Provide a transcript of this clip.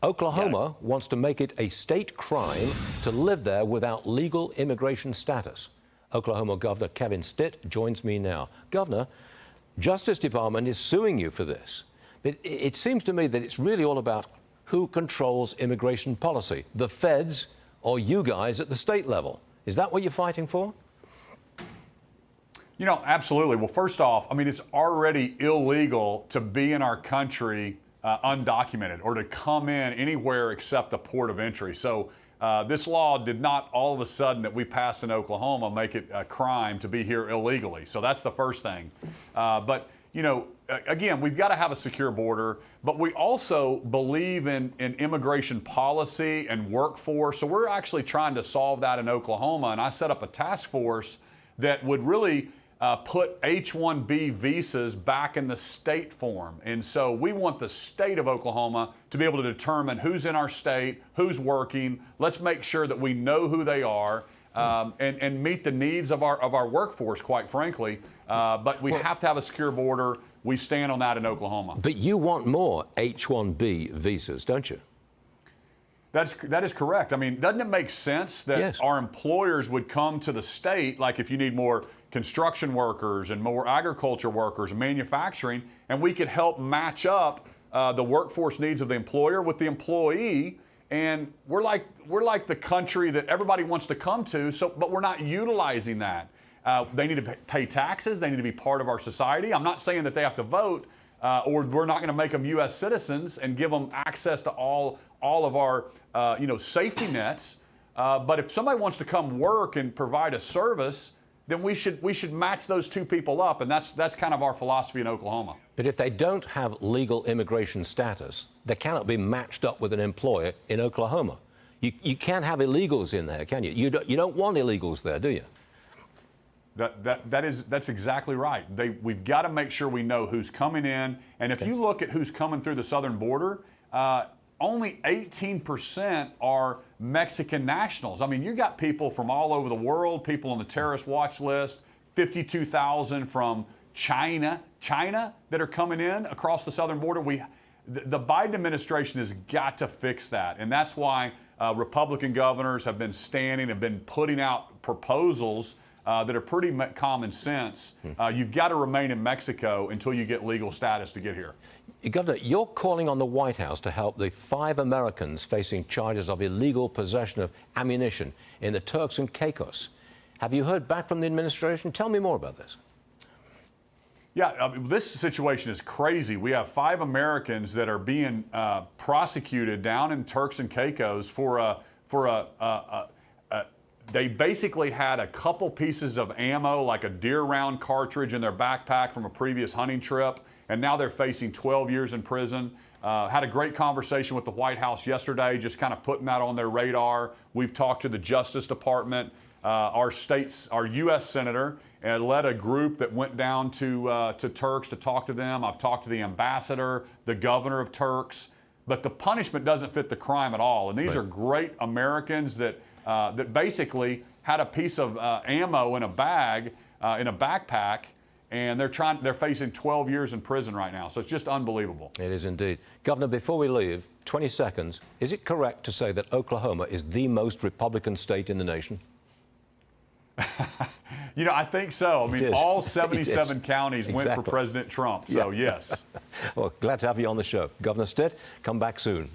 Oklahoma wants to make it a state crime to live there without legal immigration status. Oklahoma Governor Kevin Stitt joins me now. Governor, Justice Department is suing you for this. But it seems to me that it's really all about who controls immigration policy, the feds or you guys at the state level. Is that what you're fighting for? You know, absolutely. Well, first off, I mean, it's already illegal to be in our country undocumented or to come in anywhere except the port of entry. So this law did not all of a sudden that we passed in Oklahoma make it a crime to be here illegally. So that's the first thing. But, you know, again, we've got to have a secure border, but we also believe in immigration policy and workforce. So we're actually trying to solve that in Oklahoma. And I set up a task force that would really put H-1B visas back in the state form. And so we want the state of Oklahoma to be able to determine who's in our state, who's working. Let's make sure that we know who they are and meet the needs of our workforce, quite frankly. But we have to have a secure border. We stand on that in Oklahoma. But you want more H-1B visas, don't you? That is correct. I mean, doesn't it make sense that our employers would come to the state, like if you need more construction workers and more agriculture workers and manufacturing, and we could help match up the workforce needs of the employer with the employee. And we're like the country that everybody wants to come to, but we're not utilizing that. They need to pay taxes. They need to be part of our society. I'm not saying that they have to vote, or we're not going to make them U.S. citizens and give them access to all of our safety nets. But if somebody wants to come work and provide a service, then we should match those two people up, and that's kind of our philosophy in Oklahoma. But if they don't have legal immigration status, they cannot be matched up with an employer in Oklahoma. You can't have illegals in there, can you? You don't want illegals there, do you? That's exactly right. We've got to make sure we know who's coming in, and if you look at who's coming through the southern border, only 18% are Mexican nationals. I mean, you got people from all over the world, people on the terrorist watch list, 52,000 from China that are coming in across the southern border. The Biden administration has got to fix that, and that's why Republican governors have been putting out proposals that are pretty common sense. You've got to remain in Mexico until you get legal status to get here. Governor, you're calling on the White House to help the 5 Americans facing charges of illegal possession of ammunition in the Turks and Caicos. Have you heard back from the administration? Tell me more about this. Yeah, this situation is crazy. We have 5 Americans that are being prosecuted down in Turks and Caicos they basically had a couple pieces of ammo, like a deer round cartridge in their backpack from a previous hunting trip, and now they're facing 12 years in prison. Had a great conversation with the White House yesterday, just kind of putting that on their radar. We've talked to the Justice Department. Our U.S. Senator led a group that went down to Turks to talk to them. I've talked to the ambassador, the governor of Turks, but the punishment doesn't fit the crime at all. And these are great Americans that basically had a piece of ammo in a bag, in a backpack, and they're facing 12 years in prison right now. So it's just unbelievable. It is indeed. Governor, before we leave, 20 seconds, is it correct to say that Oklahoma is the most Republican state in the nation? You know, I think so. I mean, all 77 counties went for President Trump, so yes. Well, glad to have you on the show. Governor Stitt, come back soon.